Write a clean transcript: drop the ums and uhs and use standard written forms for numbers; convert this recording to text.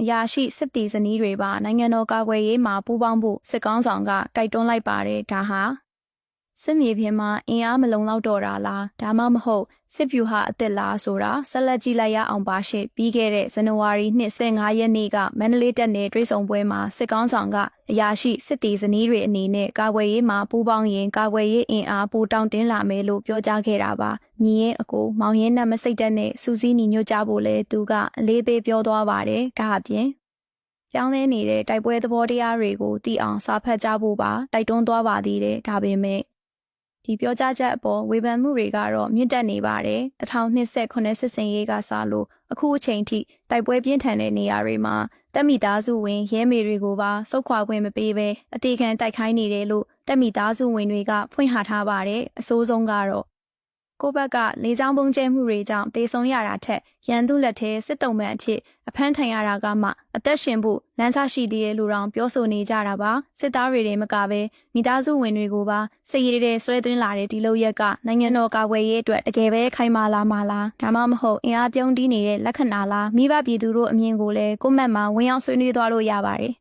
အရာရှိစစ်တီဇနီးတွေပါနိုင်ငံတော်ကာကွယ်ရေးမှာပူးပေါင်းဖို့စစ်ကောင်းဆောင်ကတိုက်တွန်းလိုက်ပါတယ်ဒါဟာစစ်မြေပြင်မှာအင်အားမလုံလောက်တော့တာလားဒါမှမဟုတ်စစ်ဗျူဟာအသစ်လားဆိုတာဆက်လက်ကြည့်လိုက်ရအောင်ပါရှင့်ပြီးခဲ့တဲ့ဇန်နဝါရီ25ရက်နေ့ကမန္တလေးတပ်နယ်တွဲဆောင်ပွဲမှာစစ်ကောင်းဆောင်ကအရာရှိစစ်တီဇနီးတွေအနေနဲ့ကာကွယ်ရေးမှာပူးပေါင်းရင်ကာကွယ်ရေးအင်အားပိုတောင်းတင်းလာမယ်လို့ပြောကြားခဲ့တာပါညီရင်အကိုမောင်ရင်နဲ့မစိတ်တက်နဲ့စူးစီးညီညွတ်ကြဖို့လဲသူကအလေးပေးပြောသွားပါတယ်ဒါအပြင်ကျောင်းထဲနေတဲ့တိုက်ပွဲသဘောတရားတွေကိုသိအောင်စာဖတ်ကြဖို့ပါတိုက်တွန်းသွားပါသေးတယ်ဒါပေမဲ့ဒီပြောကြားချက်အပေါ်ဝေဖန်မှုတွေကတော့မြင့်တက်နေပါတယ်1029စစ်စင်ရေးကစလို့အခုအချိန်ထိတိုက်ပွဲပြင်းထန်တဲ့နေရာတွေမှာတပ်မိသားစုဝင်ရဲမေတွေကိုပါစုခွာခွင့်မပေးဘဲအတေခံတိုက်ခိုင်းနေတယ်လို့တပ်မိသားစုဝင်တွေကဖွင့်ဟထားပါတယ်အဆိုးဆုံးကတော့ကိုဘက်ကလေကြောင်းပုံကျဲမှုတွေကြောင့်တေဆုံးရတာထက်ရန်သူလက်ထဲစစ်တုံးမှန်အဖြစ်အဖမ်းထိုင်ရတာကမှအသက်ရှင်ဖို့လမ်းစာရှိသေးတယ်လို့တောင်ပြောဆိုနေကြတာပါစစ်သားတွေမကပဲမိသားစုဝင်တွေကိုပါစိတ်ရည်တဲ့ဆွဲသွင်းလာတဲ့ဒီလိုရက်ကနိုင်ငံတော်ကာကွယ်ရေးအတွက်တကယ်ပဲခိုင်မာလာမှာလားဒါမှမဟုတ်အင်အားပြုံးတီးနေတဲ့လက္ခဏာလားမိဘပြည်သူတို့အမြင်ကိုလည်းကိုမက်မှာဝင်ရောက်ဆွေးနွေးသွားလို့ရပါတယ်